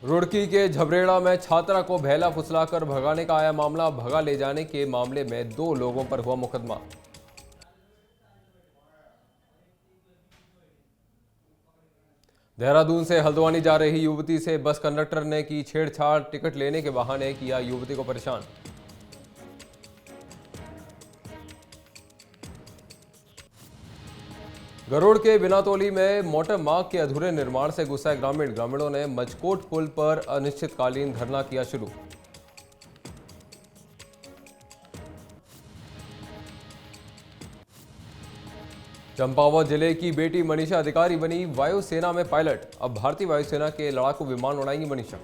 रुड़की के झबरेड़ा में छात्रा को बहला फुसलाकर भगाने का आया मामला। भगा ले जाने के मामले में 2 लोगों पर हुआ मुकदमा। देहरादून से हल्द्वानी जा रही युवती से बस कंडक्टर ने की छेड़छाड़। टिकट लेने के बहाने किया युवती को परेशान। गरुड़ के बिनातोली में मोटर मार्ग के अधूरे निर्माण से गुस्साए ग्रामीणों ने मचकोट पुल पर अनिश्चितकालीन धरना किया शुरू। चंपावत जिले की बेटी मनीषा अधिकारी बनी वायुसेना में पायलट। अब भारतीय वायुसेना के लड़ाकू विमान उड़ाएंगी मनीषा।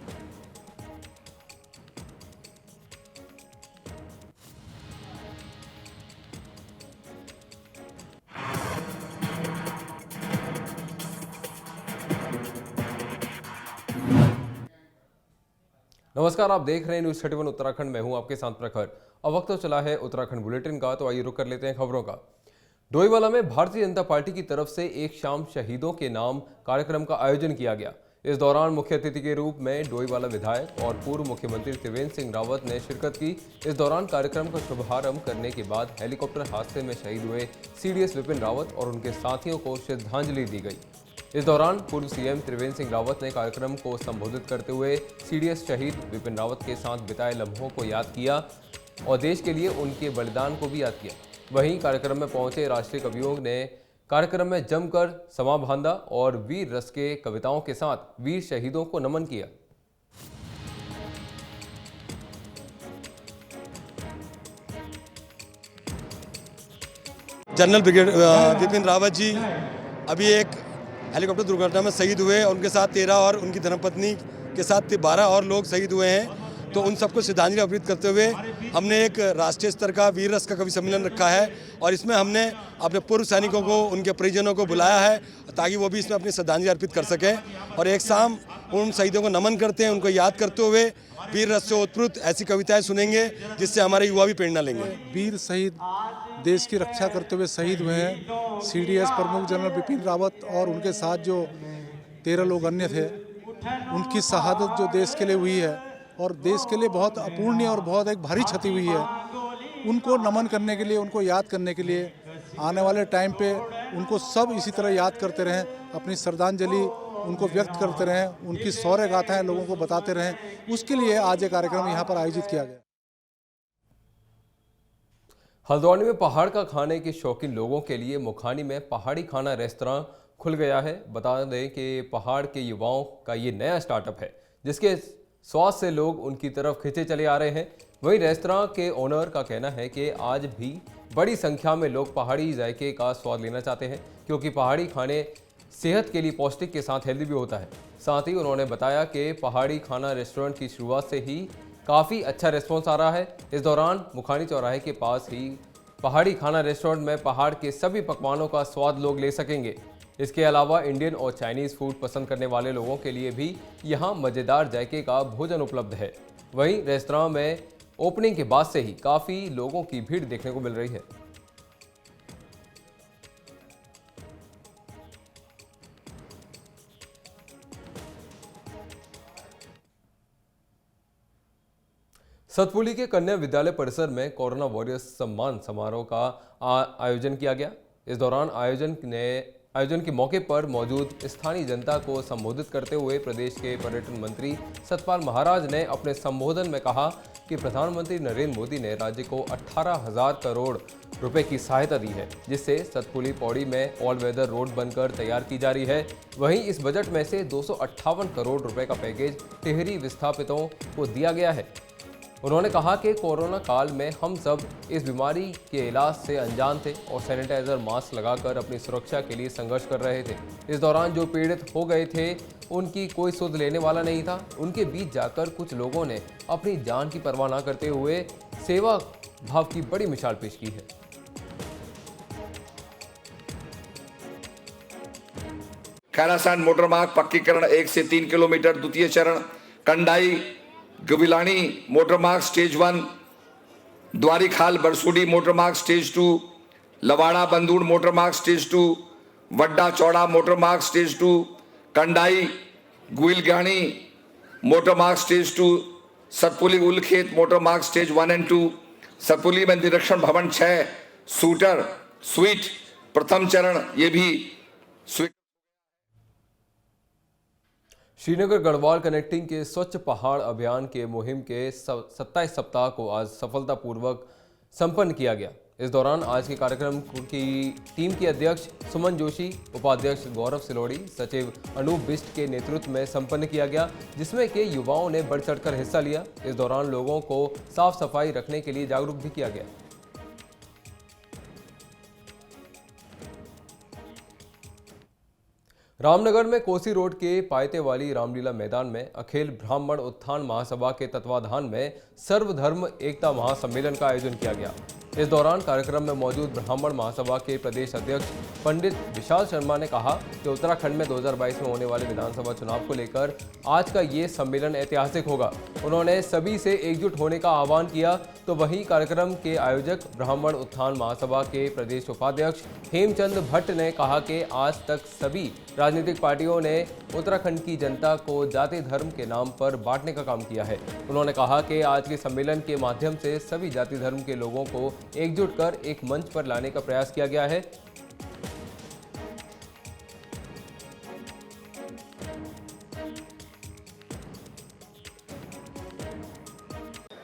नमस्कार, आप देख रहे हैं न्यूज 31 उत्तराखंड में हूं आपके साथ प्रखर। अब वक्त तो चला है उत्तराखंड बुलेटिन का, तो आइए रुक कर लेते हैं खबरों का। डोईवाला में भारतीय जनता पार्टी की तरफ से एक शाम शहीदों के नाम कार्यक्रम का आयोजन किया गया। इस दौरान मुख्य अतिथि के रूप में डोईवाला विधायक और पूर्व मुख्यमंत्री त्रिवेंद्र सिंह रावत ने शिरकत की। इस दौरान कार्यक्रम का शुभारंभ करने के बाद हेलीकॉप्टर हादसे में शहीद हुए सीडीएस विपिन रावत और उनके साथियों को श्रद्धांजलि दी गई। इस दौरान पूर्व सीएम त्रिवेंद्र सिंह रावत ने कार्यक्रम को संबोधित करते हुए सीडीएस शहीद विपिन रावत के साथ बिताए लम्हों को याद किया और देश के लिए उनके बलिदान को भी याद किया। वहीं कार्यक्रम में पहुंचे राष्ट्रीय कवियों ने कार्यक्रम में जमकर समा बांधा और वीर रस के कविताओं के साथ वीर शहीदों को नमन किया। जनरल ब्रिगेड विपिन रावत जी अभी एक हेलीकॉप्टर दुर्घटना में शहीद हुए। उनके साथ 13 और उनकी धर्मपत्नी के साथ 12 और लोग शहीद हुए हैं। तो उन सबको श्रद्धांजलि अर्पित करते हुए हमने एक राष्ट्रीय स्तर का वीर रस का कवि सम्मेलन रखा है और इसमें हमने अपने पूर्व सैनिकों को, उनके परिजनों को बुलाया है ताकि वो भी इसमें अपनी श्रद्धांजलि अर्पित कर सकें और एक शाम उन शहीदों को नमन करते हैं। उनको याद करते हुए वीर रस से ओतप्रोत ऐसी कविताएं सुनेंगे जिससे हमारे युवा भी प्रेरणा लेंगे। वीर शहीद देश की रक्षा करते हुए शहीद हुए हैं सीडीएस प्रमुख जनरल बिपिन रावत और उनके साथ जो 13 लोग अन्य थे। उनकी शहादत जो देश के लिए हुई है और देश के लिए बहुत अपूर्णीय और बहुत एक भारी क्षति हुई है, उनको नमन करने के लिए, उनको याद करने के लिए आने वाले टाइम पे उनको सब इसी तरह याद करते रहें, अपनी श्रद्धांजलि उनको व्यक्त करते रहें, उनकी शौर्य गाथाएं लोगों को बताते रहें। उसके लिए आज ये कार्यक्रम यहाँ पर आयोजित किया गया। हल्द्वानी में पहाड़ का खाने के शौकीन लोगों के लिए मुखानी में पहाड़ी खाना रेस्तरां खुल गया है। बता दें कि पहाड़ के युवाओं का ये नया स्टार्टअप है जिसके स्वाद से लोग उनकी तरफ खिंचे चले आ रहे हैं। वहीं रेस्तरां के ओनर का कहना है कि आज भी बड़ी संख्या में लोग पहाड़ी जायके का स्वाद लेना चाहते हैं क्योंकि पहाड़ी खाने सेहत के लिए पौष्टिक के साथ हेल्दी भी होता है। साथ ही उन्होंने बताया कि पहाड़ी खाना रेस्टोरेंट की शुरुआत से ही काफ़ी अच्छा रिस्पॉन्स आ रहा है। इस दौरान मुखानी चौराहे के पास ही पहाड़ी खाना रेस्टोरेंट में पहाड़ के सभी पकवानों का स्वाद लोग ले सकेंगे। इसके अलावा इंडियन और चाइनीज़ फूड पसंद करने वाले लोगों के लिए भी यहाँ मज़ेदार जायके का भोजन उपलब्ध है। वहीं रेस्तरां में ओपनिंग के बाद से ही काफ़ी लोगों की भीड़ देखने को मिल रही है। सतपुली के कन्या विद्यालय परिसर में कोरोना वॉरियर्स सम्मान समारोह का आयोजन किया गया। इस दौरान आयोजन के मौके पर मौजूद स्थानीय जनता को संबोधित करते हुए प्रदेश के पर्यटन मंत्री सतपाल महाराज ने अपने संबोधन में कहा कि प्रधानमंत्री नरेंद्र मोदी ने राज्य को 18,000 करोड़ रुपए की सहायता दी है जिससे सतपुली पौड़ी में ऑल वेदर रोड बनकर तैयार की जा रही है। वहीं इस बजट में से 258 करोड़ रुपए का पैकेज टिहरी विस्थापितों को दिया गया है। उन्होंने कहा कि कोरोना काल में हम सब इस बीमारी के इलाज से अनजान थे और सैनिटाइजर मास्क लगाकर अपनी सुरक्षा के लिए संघर्ष कर रहे थे। इस दौरान जो पीड़ित हो गए थे उनकी कोई सुध लेने वाला नहीं था। उनके बीच जाकर कुछ लोगों ने अपनी जान की परवाह न करते हुए सेवा भाव की बड़ी मिसाल पेश की है। खैरासान मोटर मार्ग पक्कीकरण 1 से 3 किलोमीटर द्वितीय चरण, कंडाई गविलानी मोटर मार्ग स्टेज 1, द्वारीखाल बरसुडी मोटर मार्ग स्टेज 2, लवाड़ा बंदूड़ मोटर मार्ग स्टेज 2, वड्डा चौड़ा मोटर मार्ग स्टेज 2, कंडाई गुइलगानी मोटर मार्ग स्टेज 2, सतपुली उलखेत मोटर मार्ग स्टेज 1 एंड 2, सतपुली में निरीक्षण भवन 6, शूटर स्वीट प्रथम चरण ये भी स्वीट। श्रीनगर गढ़वाल कनेक्टिंग के स्वच्छ पहाड़ अभियान के मुहिम के 27 सप्ताह को आज सफलतापूर्वक संपन्न किया गया। इस दौरान आज के कार्यक्रम की टीम की अध्यक्ष सुमन जोशी, उपाध्यक्ष गौरव सिलोड़ी, सचिव अनूप बिष्ट के नेतृत्व में संपन्न किया गया, जिसमें के युवाओं ने बढ़ चढ़कर हिस्सा लिया। इस दौरान लोगों को साफ सफाई रखने के लिए जागरूक भी किया गया। रामनगर में कोसी रोड के पायते वाली रामलीला मैदान में अखिल ब्राह्मण उत्थान महासभा के तत्वाधान में सर्वधर्म एकता महासम्मेलन का आयोजन किया गया। इस दौरान कार्यक्रम में मौजूद ब्राह्मण महासभा के प्रदेश अध्यक्ष पंडित विशाल शर्मा ने कहा कि उत्तराखंड में 2022 में होने वाले विधानसभा चुनाव को लेकर आज का ये सम्मेलन ऐतिहासिक होगा। उन्होंने सभी से एकजुट होने का आह्वान किया। तो वहीं कार्यक्रम के आयोजक ब्राह्मण उत्थान महासभा के प्रदेश उपाध्यक्ष हेमचंद भट्ट ने कहा कि आज तक सभी राजनीतिक पार्टियों ने उत्तराखंड की जनता को जाति धर्म के नाम पर बांटने का काम किया है। उन्होंने कहा कि आज के सम्मेलन के माध्यम से सभी जाति धर्म के लोगों को एकजुट कर एक मंच पर लाने का प्रयास किया गया है।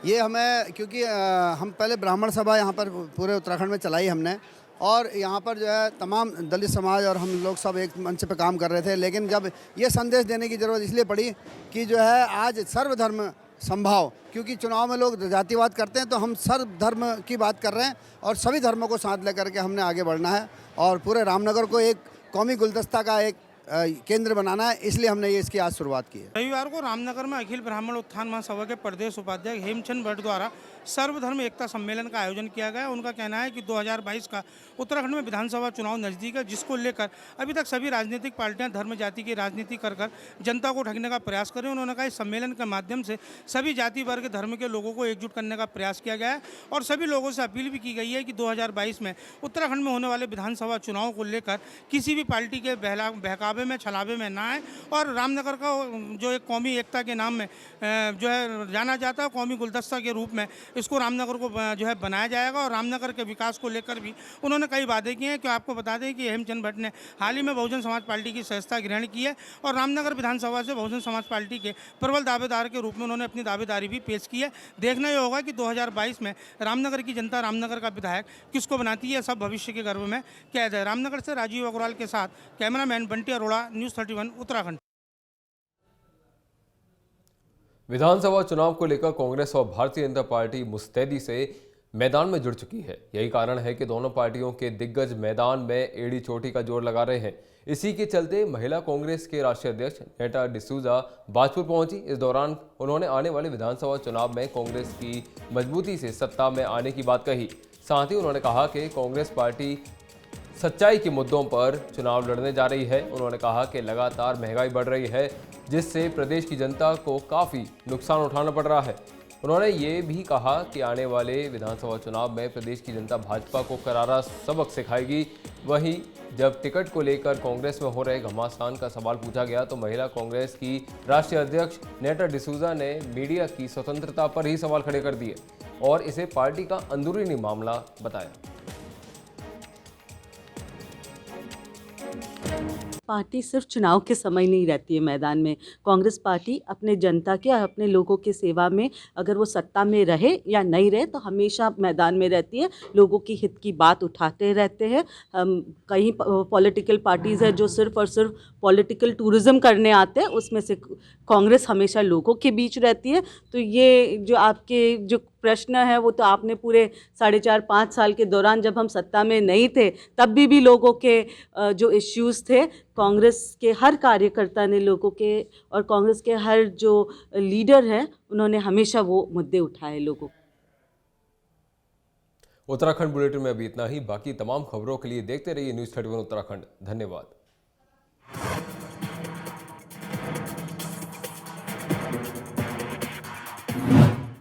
ये हमें क्योंकि हम पहले ब्राह्मण सभा यहाँ पर पूरे उत्तराखंड में चलाई हमने, और यहाँ पर जो है तमाम दलित समाज और हम लोग सब एक मंच पे काम कर रहे थे। लेकिन जब ये संदेश देने की ज़रूरत इसलिए पड़ी कि जो है आज सर्वधर्म संभाव, क्योंकि चुनाव में लोग जातिवाद करते हैं, तो हम सर्वधर्म की बात कर रहे हैं और सभी धर्मों को साथ लेकर के हमने आगे बढ़ना है और पूरे रामनगर को एक कौमी गुलदस्ता का एक केंद्र बनाना है। इसलिए हमने ये इसकी आज शुरुआत की है। रविवार को रामनगर में अखिल ब्राह्मण उत्थान महासभा के प्रदेश उपाध्यक्ष हेमचंद भट्ट द्वारा सर्वधर्म एकता सम्मेलन का आयोजन किया गया। उनका कहना है कि 2022 का उत्तराखंड में विधानसभा चुनाव नज़दीक है, जिसको लेकर अभी तक सभी राजनीतिक पार्टियां धर्म जाति की राजनीति कर जनता को ठगने का प्रयास करें। उन्होंने कहा इस सम्मेलन के माध्यम से सभी जाति वर्ग धर्म के लोगों को एकजुट करने का प्रयास किया गया है और सभी लोगों से अपील भी की गई है कि 2022 में उत्तराखंड में होने वाले विधानसभा चुनाव को लेकर किसी भी पार्टी के बहकावे में छलावे में ना आए और रामनगर का जो एक कौमी एकता के नाम में जो है जाना जाता है, कौमी गुलदस्ता के रूप में इसको रामनगर को जो है बनाया जाएगा। और रामनगर के विकास को लेकर भी उन्होंने कई वादे किए हैं कि आपको बता दें कि हेमचंद भट्ट ने हाल ही में बहुजन समाज पार्टी की सदस्यता ग्रहण की है और रामनगर विधानसभा से बहुजन समाज पार्टी के प्रबल दावेदार के रूप में उन्होंने अपनी दावेदारी भी पेश की है। देखना ये होगा कि 2022 में रामनगर की जनता रामनगर का विधायक किसको बनाती है, सब भविष्य के गर्भ में कैद है। रामनगर से राजीव अग्रवाल के साथ कैमरामैन बंटी अरोड़ा, न्यूज़ 31 उत्तराखंड। विधानसभा चुनाव को लेकर कांग्रेस और भारतीय जनता पार्टी मुस्तैदी से मैदान में जुड़ चुकी है। यही कारण है कि दोनों पार्टियों के दिग्गज मैदान में एड़ी चोटी का जोर लगा रहे हैं। इसी के चलते महिला कांग्रेस के राष्ट्रीय अध्यक्ष नेटा डिसूजा बाजपुर पहुंची। इस दौरान उन्होंने आने वाले विधानसभा चुनाव में कांग्रेस की मजबूती से सत्ता में आने की बात कही। साथ ही उन्होंने कहा कि कांग्रेस पार्टी सच्चाई के मुद्दों पर चुनाव लड़ने जा रही है। उन्होंने कहा कि लगातार महंगाई बढ़ रही है, जिससे प्रदेश की जनता को काफ़ी नुकसान उठाना पड़ रहा है। उन्होंने ये भी कहा कि आने वाले विधानसभा चुनाव में प्रदेश की जनता भाजपा को करारा सबक सिखाएगी। वहीं जब टिकट को लेकर कांग्रेस में हो रहे घमासान का सवाल पूछा गया तो महिला कांग्रेस की राष्ट्रीय अध्यक्ष नेटा डिसूजा ने मीडिया की स्वतंत्रता पर ही सवाल खड़े कर दिए और इसे पार्टी का अंदरूनी मामला बताया। पार्टी सिर्फ चुनाव के समय नहीं रहती है मैदान में। कांग्रेस पार्टी अपने जनता के और अपने लोगों के सेवा में, अगर वो सत्ता में रहे या नहीं रहे, तो हमेशा मैदान में रहती है। लोगों की हित की बात उठाते रहते हैं। कई पॉलिटिकल पार्टीज़ है जो सिर्फ और सिर्फ पॉलिटिकल टूरिज्म करने आते हैं, उसमें से कांग्रेस हमेशा लोगों के बीच रहती है। तो ये जो आपके जो प्रश्न है वो तो आपने पूरे 4.5-5 साल के दौरान, जब हम सत्ता में नहीं थे, तब भी लोगों के जो इश्यूज़ थे, कांग्रेस के हर कार्यकर्ता ने लोगों के और कांग्रेस के हर जो लीडर हैं उन्होंने हमेशा वो मुद्दे उठाए लोगों। उत्तराखंड बुलेटिन में अभी इतना ही। बाकी तमाम खबरों के लिए देखते रहिए न्यूज़ 31 उत्तराखंड। धन्यवाद।